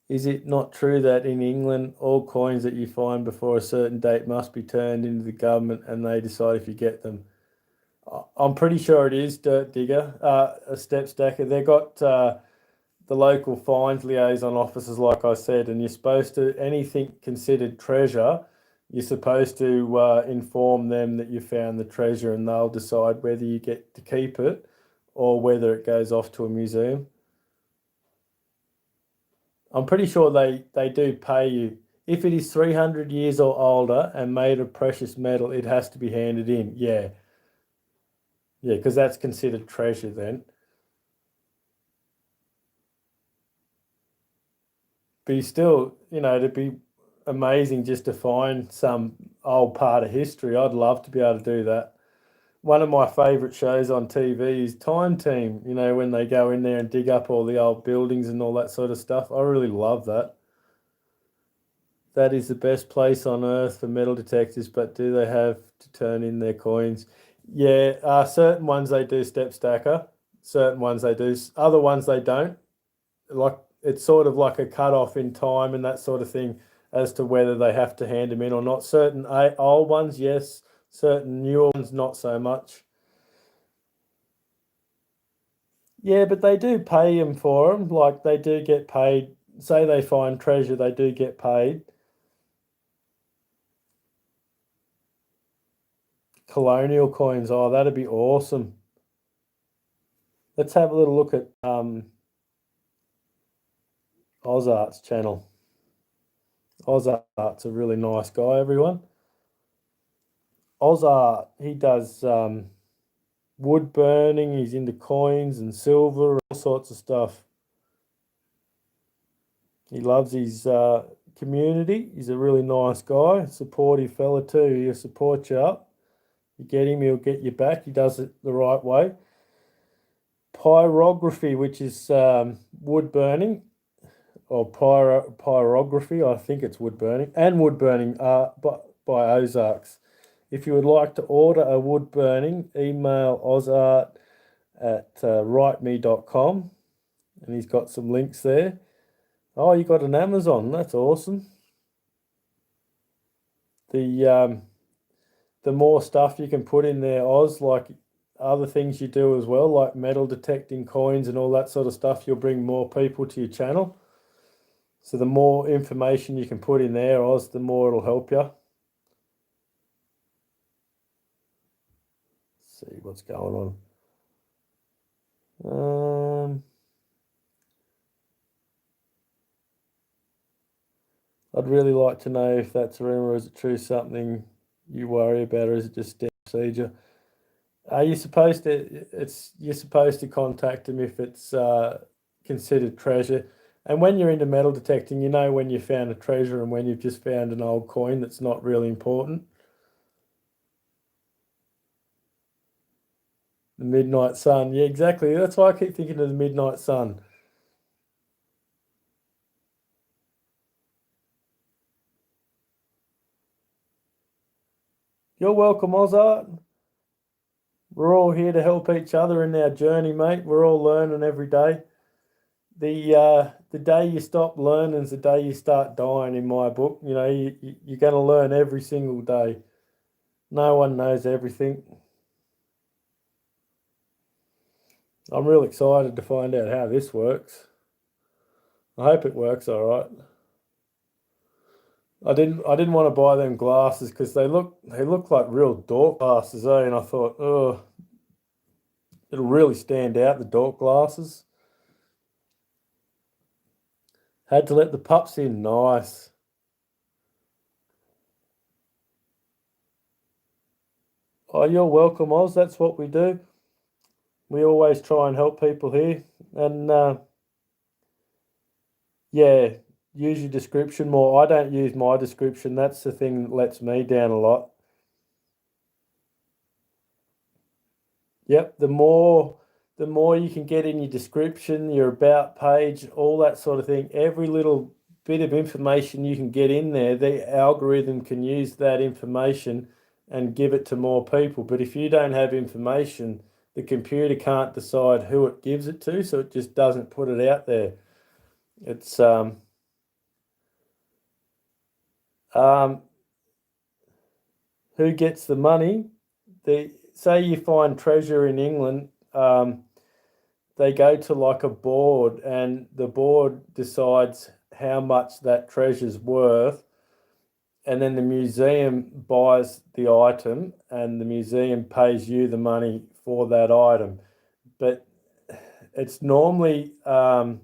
Speaker 1: Is it not true that in England, all coins that you find before a certain date must be turned into the government and they decide if you get them? I'm pretty sure it is, Dirt Digger, a step stacker. They've got the local fines liaison officers, like I said, and you're supposed to, anything considered treasure, you're supposed to inform them that you found the treasure and they'll decide whether you get to keep it or whether it goes off to a museum. I'm pretty sure they do pay you. If it is 300 years or older and made of precious metal, it has to be handed in. Yeah. Yeah, because that's considered treasure then. But you still, it'd be amazing just to find some old part of history. I'd love to be able to do that. One of my favourite shows on TV is Time Team, when they go in there and dig up all the old buildings and all that sort of stuff. I really love that. That is the best place on earth for metal detectors, but do they have to turn in their coins? Yeah, certain ones they do step stacker, certain ones they do, other ones they don't. Like it's sort of like a cut-off in time and that sort of thing as to whether they have to hand them in or not. Certain old ones, yes. Certain newer ones, not so much. Yeah, but they do pay them for them. Like they do get paid. Say they find treasure, they do get paid. Colonial coins, oh, that'd be awesome. Let's have a little look at Ozart's channel. Ozart's a really nice guy, everyone. Ozart, he does wood burning, he's into coins and silver, all sorts of stuff. He loves his community. He's a really nice guy, supportive fella too. He'll support you up. You get him, he'll get you back. He does it the right way. Pyrography, which is wood burning, or pyrography, I think it's wood burning, and wood burning by Ozarks. If you would like to order a wood burning, email ozart@writeme.com, and he's got some links there. Oh, you got an Amazon. That's awesome. The more stuff you can put in there, Oz, like other things you do as well, like metal detecting coins and all that sort of stuff, you'll bring more people to your channel. So the more information you can put in there, Oz, the more it'll help you. Let's see what's going on. I'd really like to know if that's a rumor or is it true, something you worry about, or is it just standard procedure? Are you supposed to? You're supposed to contact them if it's considered treasure. And when you're into metal detecting, you know when you found a treasure and when you've just found an old coin that's not really important. The midnight sun, yeah, exactly. That's why I keep thinking of the midnight sun. You're welcome, Ozart. We're all here to help each other in our journey, mate. We're all learning every day. The day you stop learning is the day you start dying. In my book, you know, you're going to learn every single day. No one knows everything. I'm real excited to find out how this works. I hope it works all right. I didn't want to buy them glasses because they look like real dork glasses, eh? And I thought, oh, it'll really stand out, the dork glasses. Had to let the pups in. Nice. Oh, you're welcome, Oz. That's what we do. We always try and help people here. And yeah, use your description more. I don't use my description. That's the thing that lets me down a lot. Yep, the more you can get in your description, your about page, all that sort of thing, every little bit of information you can get in there, the algorithm can use that information and give it to more people. But if you don't have information, the computer can't decide who it gives it to, so it just doesn't put it out there. It's um who gets the money? Say you find treasure in England, they go to like a board and the board decides how much that treasure's worth, and then the museum buys the item and the museum pays you the money for that item. But it's normally a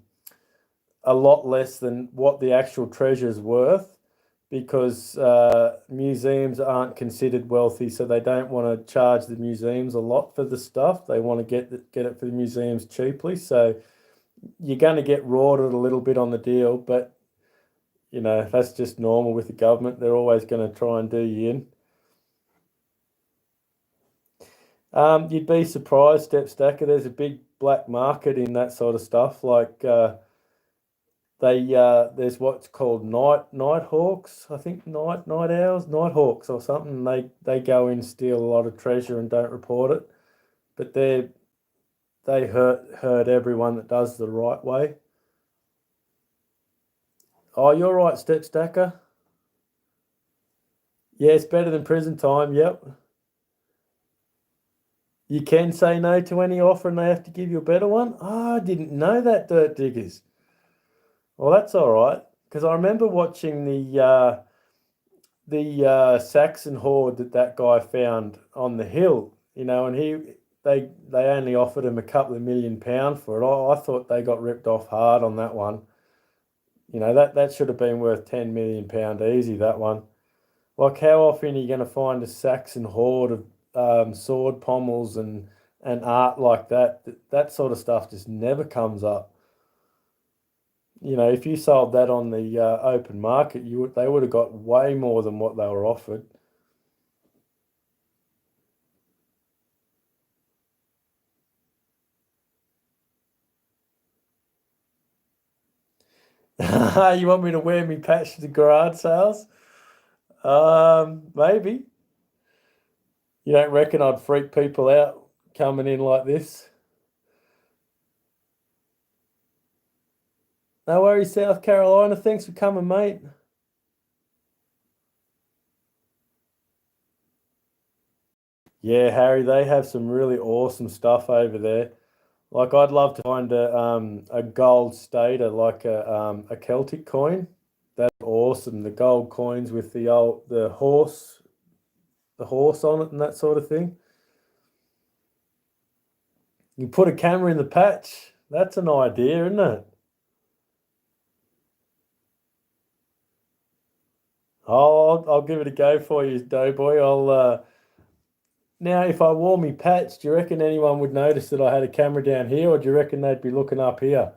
Speaker 1: lot less than what the actual treasure's worth because museums aren't considered wealthy, so they don't want to charge the museums a lot for the stuff. They want to get it for the museums cheaply. So you're going to get rorted a little bit on the deal, but you know that's just normal with the government. They're always going to try and do you in. You'd be surprised, Step Stacker. There's a big black market in that sort of stuff. Like there's what's called night hawks. I think night owls, night hawks or something. They go in, steal a lot of treasure and don't report it, but they hurt everyone that does the right way. Oh, you're right, Step Stacker. Yeah, it's better than prison time. Yep. You can say no to any offer and they have to give you a better one. Oh, I didn't know that, Dirt Diggers. Well, that's all right because I remember watching the Saxon hoard that guy found on the hill, you know, and they only offered him a couple of £1 million for it. I thought they got ripped off hard on that one. You know, that should have been worth £10 million easy, that one. Like, how often are you going to find a Saxon hoard of sword pommels and art like that? That sort of stuff just never comes up. You know, if you sold that on the open market, they would have got way more than what they were offered. You want me to wear me patch to the garage sales? Maybe. You don't reckon I'd freak people out coming in like this? No worries, South Carolina. Thanks for coming, mate. Yeah, Harry, they have some really awesome stuff over there. Like, I'd love to find a gold stater, like a Celtic coin. That's awesome. The gold coins with the horse on it and that sort of thing. You put a camera in the patch. That's an idea, isn't it? I'll give it a go for you, Doughboy. Now, if I wore me patch, do you reckon anyone would notice that I had a camera down here, or do you reckon they'd be looking up here?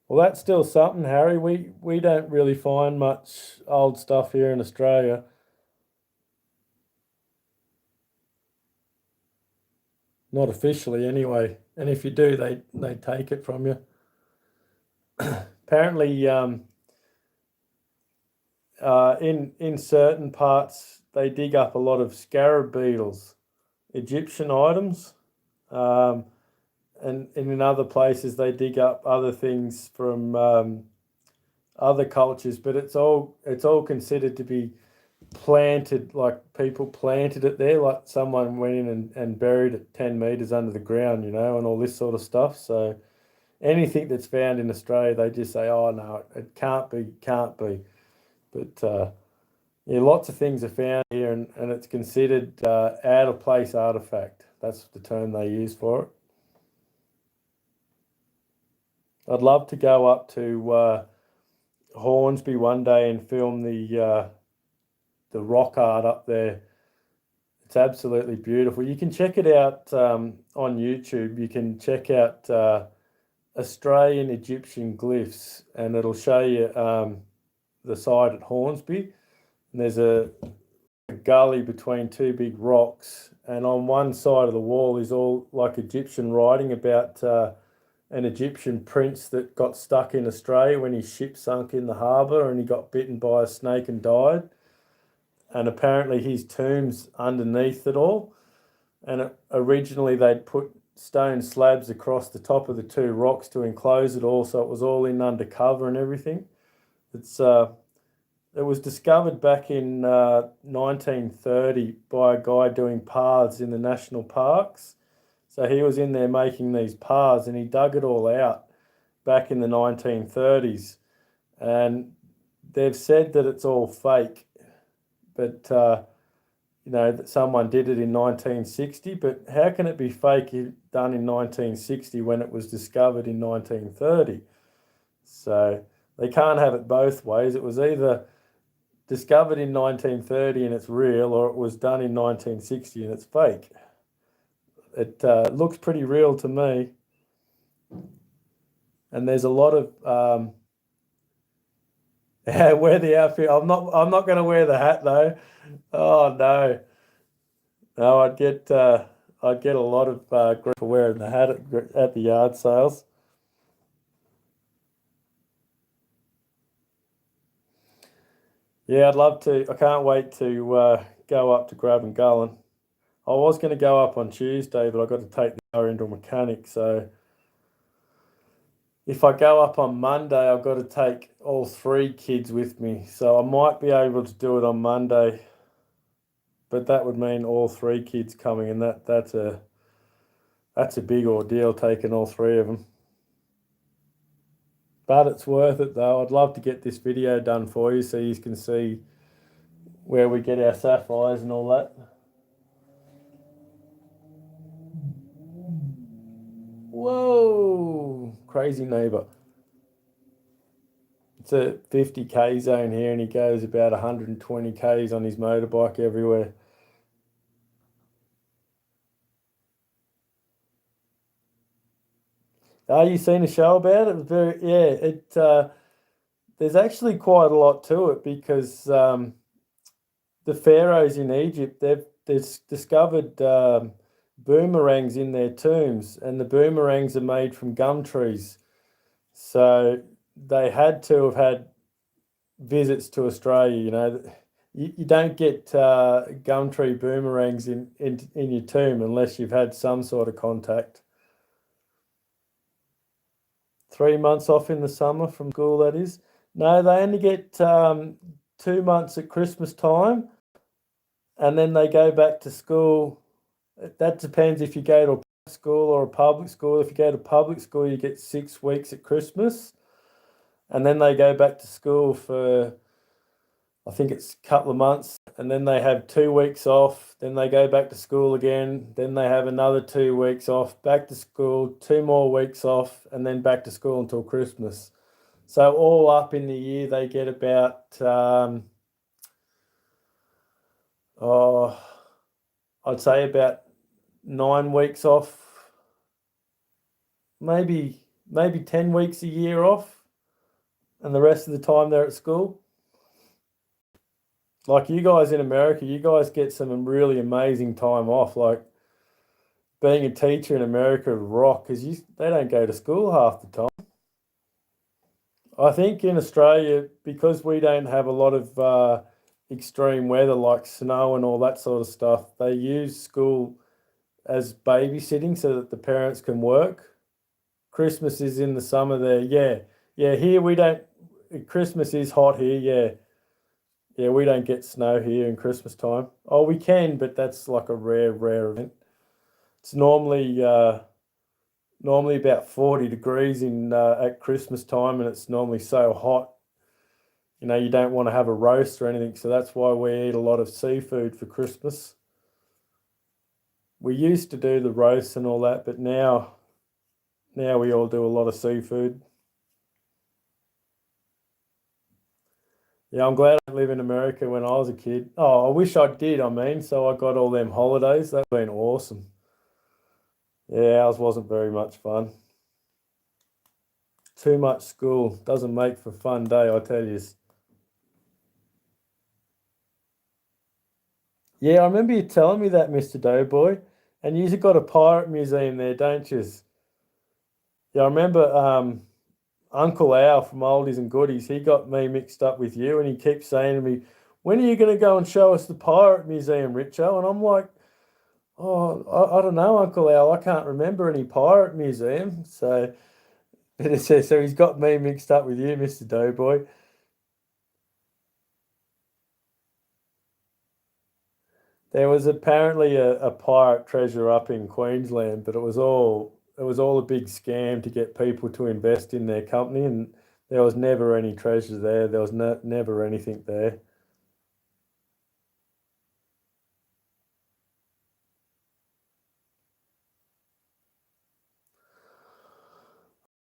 Speaker 1: Well, that's still something, Harry. We don't really find much old stuff here in Australia. Not officially, anyway. And if you do, they take it from you. Apparently, in certain parts, they dig up a lot of scarab beetles, Egyptian items, and in other places they dig up other things from other cultures. But it's all considered to be planted, like people planted it there, like someone went in and buried it 10 meters under the ground, and all this sort of stuff. So anything that's found in Australia, they just say, oh no, it can't be. But yeah, lots of things are found here, and it's considered out of place artifact. That's the term they use for it. I'd love to go up to Hornsby one day and film the rock art up there. It's absolutely beautiful. You can check it out on YouTube. You can check out Australian Egyptian glyphs, and it'll show you the site at Hornsby. And there's a gully between two big rocks, and on one side of the wall is all like Egyptian writing about an Egyptian prince that got stuck in Australia when his ship sunk in the harbour, and he got bitten by a snake and died. And apparently his tomb's underneath it all. And originally they'd put stone slabs across the top of the two rocks to enclose it all, so it was all in undercover and everything. It was discovered back in 1930 by a guy doing paths in the national parks. So he was in there making these paths, and he dug it all out back in the 1930s. And they've said that it's all fake, but that someone did it in 1960. But how can it be fake done in 1960 when it was discovered in 1930? So they can't have it both ways. It was either discovered in 1930 and it's real, or it was done in 1960 and it's fake. It looks pretty real to me. And there's a lot of wear the outfit. I'm not going to wear the hat though. Oh no, no, I'd get a lot of grief for wearing the hat at the yard sales. Yeah, I'd love to. I can't wait to go up to Grab and Gullen. I was going to go up on Tuesday, but I got to take the car into a mechanic. So if I go up on Monday, I've got to take all three kids with me. So I might be able to do it on Monday, but that would mean all three kids coming, and that's a big ordeal, taking all three of them. But it's worth it though. I'd love to get this video done for you so you can see where we get our sapphires and all that. Whoa, crazy neighbour. It's a 50k zone here, and he goes about 120 k's on his motorbike everywhere. You seen a show about it? It was there's actually quite a lot to it, because the pharaohs in Egypt, they've discovered boomerangs in their tombs, and the boomerangs are made from gum trees. So they had to have had visits to Australia. You don't get gum tree boomerangs in your tomb unless you've had some sort of contact. 3 months off in the summer from school, that is. No, they only get 2 months at Christmas time, and then they go back to school. That depends if you go to a private school or a public school. If you go to public school, you get 6 weeks at Christmas, and then they go back to school for, I think it's a couple of months, and then they have 2 weeks off, then they go back to school again, then they have another 2 weeks off, back to school, 2 more weeks off, and then back to school until Christmas. So all up in the year, they get about, I'd say about 9 weeks off, maybe 10 weeks a year off, and the rest of the time they're at school. Like you guys in America, you guys get some really amazing time off. Like being a teacher in America rock because they don't go to school half the time. I think in Australia, because we don't have a lot of extreme weather like snow and all that sort of stuff, they use school as babysitting so that the parents can work. Christmas is in the summer there. Yeah. Yeah, here we don't. Christmas is hot here. Yeah. Yeah, we don't get snow here in Christmas time. Oh, we can, but that's like a rare event. It's normally about 40 degrees in at Christmas time, and it's normally so hot. You don't want to have a roast or anything, so that's why we eat a lot of seafood for Christmas. We used to do the roast and all that, but now we all do a lot of seafood. Yeah, I'm glad I live in America when I was a kid. Oh, I wish I did, so I got all them holidays. That's been awesome. Yeah, ours wasn't very much fun. Too much school. Doesn't make for a fun day, I tell you. Yeah, I remember you telling me that, Mr. Doughboy. And you've got a pirate museum there, don't you? Yeah, I remember Uncle Al from Oldies and Goodies, he got me mixed up with you, and he keeps saying to me, when are you going to go and show us the pirate museum, Richo? And I'm like, oh, I don't know, Uncle Al, I can't remember any pirate museum. So, so he's got me mixed up with you, Mr. Doughboy. There was apparently a pirate treasure up in Queensland, but it was all a big scam to get people to invest in their company, and there was never any treasure there. There was never anything there.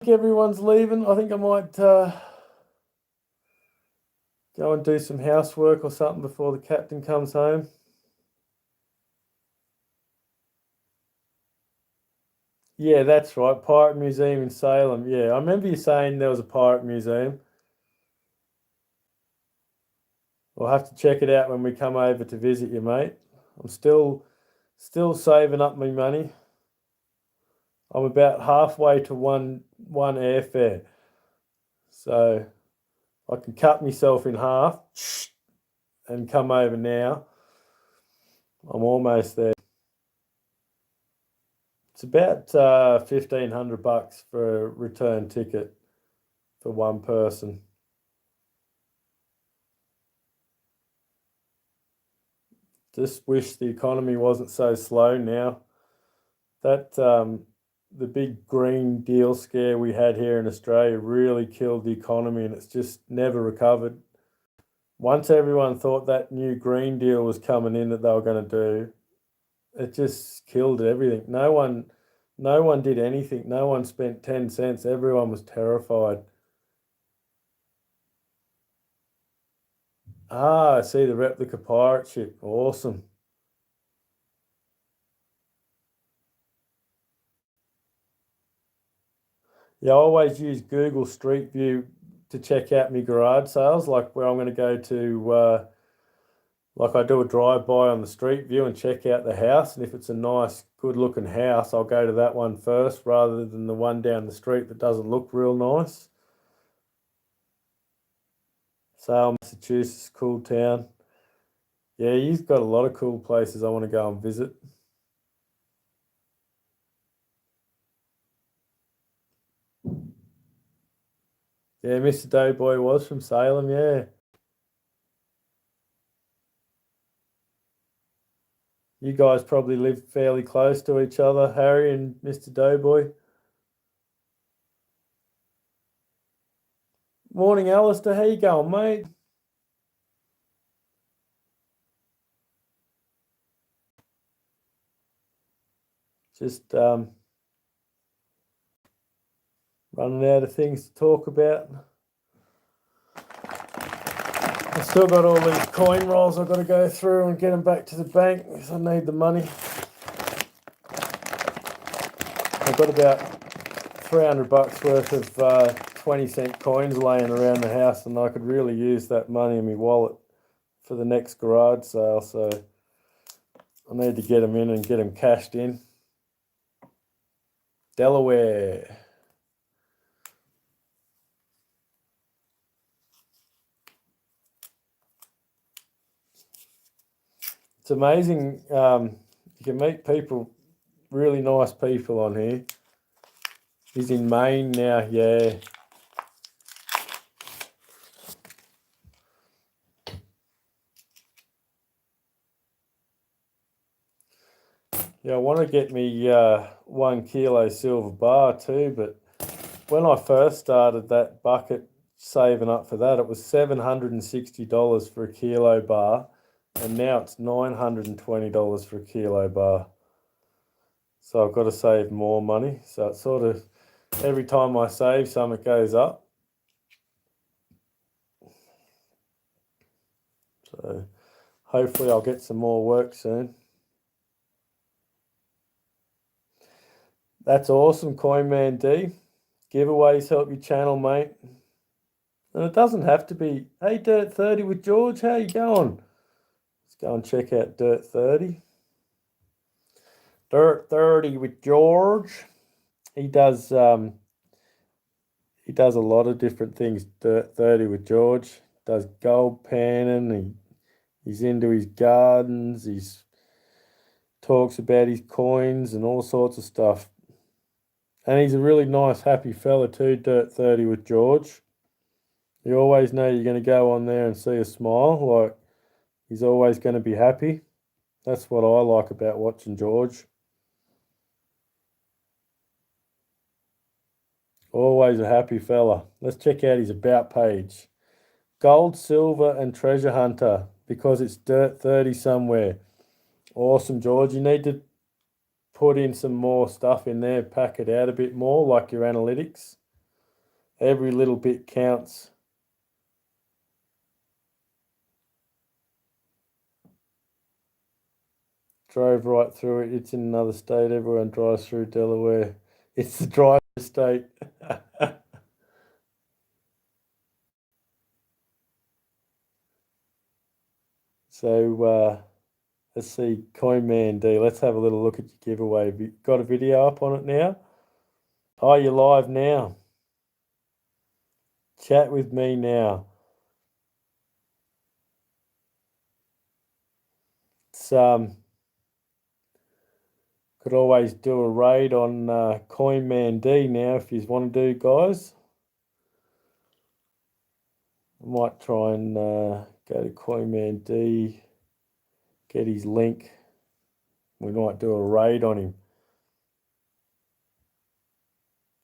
Speaker 1: I think everyone's leaving. I think I might go and do some housework or something before the captain comes home. Yeah, that's right. Pirate Museum in Salem. Yeah, I remember you saying there was a pirate museum. We'll have to check it out when we come over to visit you, mate. I'm still saving up my money. I'm about halfway to one airfare. So I can cut myself in half and come over now. I'm almost there. It's about $1,500 for a return ticket for one person. Just wish the economy wasn't so slow now. That the big Green Deal scare we had here in Australia really killed the economy, and it's just never recovered. Once everyone thought that new Green Deal was coming in that they were going to do, it just killed everything. No one did anything. No one spent 10 cents. Everyone was terrified. Ah, I see the replica pirate ship. Awesome. Yeah, I always use Google Street View to check out my garage sales, like where I'm going to go to, like I do a drive-by on the Street View and check out the house. And if it's a nice, good-looking house, I'll go to that one first rather than the one down the street that doesn't look real nice. Salem, Massachusetts, cool town. Yeah, you've got a lot of cool places I want to go and visit. Yeah, Mr. Doughboy was from Salem, yeah. You guys probably live fairly close to each other, Harry and Mr. Doughboy. Morning, Alistair. How you going, mate? Just running out of things to talk about. I've still got all these coin rolls I've got to go through and get them back to the bank because I need the money. I've got about $300 worth of 20-cent coins laying around the house, and I could really use that money in my wallet for the next garage sale, so I need to get them in and get them cashed in. Delaware. It's amazing. You can meet people, really nice people on here. He's in Maine now, yeah. Yeah, I want to get me 1 kilo silver bar too, but when I first started that bucket saving up for that, it was $760 for a kilo bar, and now it's $920 for a kilo bar. So I've got to save more money. So it's sort of, every time I save some, it goes up. So hopefully I'll get some more work soon. That's awesome, Coinman D. Giveaways help your channel, mate. And it doesn't have to be, hey, Dirt 30 with George, how you going? Let's go and check out Dirt 30. Dirt 30 with George. He does a lot of different things. Dirt 30 with George. Does gold panning. He's into his gardens. He's talks about his coins and all sorts of stuff. And he's a really nice, happy fella too, Dirt 30 with George. You always know you're going to go on there and see a smile. Like, he's always going to be happy. That's what I like about watching George. Always a happy fella. Let's check out his about page. Gold, silver, and treasure hunter, because it's Dirt 30 somewhere. Awesome, George. You need to put in some more stuff in there, pack it out a bit more, like your analytics. Every little bit counts. Drove right through it. It's in another state. Everyone drives through Delaware. It's the driver state. So let's see, Coinman D. Let's have a little look at your giveaway. Have you got a video up on it now? Oh, you're live now. Chat with me now. It's could always do a raid on Coinman D now if you want to do, guys. I might try and go to Coinman D, get his link. We might do a raid on him.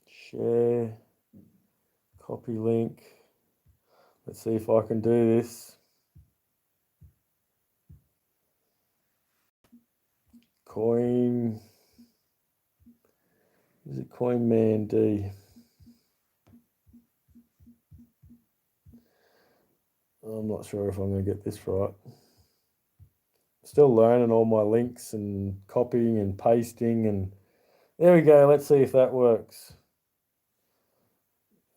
Speaker 1: Share, copy link. Let's see if I can do this. Coin. Is it Coinman D? I'm not sure if I'm going to get this right. Still learning all my links and copying and pasting, and there we go. Let's see if that works.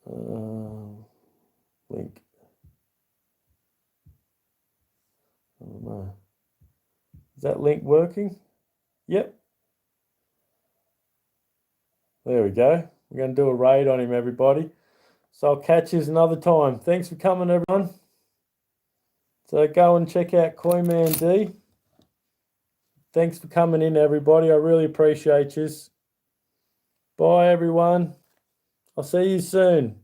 Speaker 1: Link. I don't know. Is that link working? Yep. There we go. We're going to do a raid on him, everybody. So I'll catch you another time. Thanks for coming, everyone. So go and check out Coinman D. Thanks for coming in, everybody. I really appreciate you. Bye, everyone. I'll see you soon.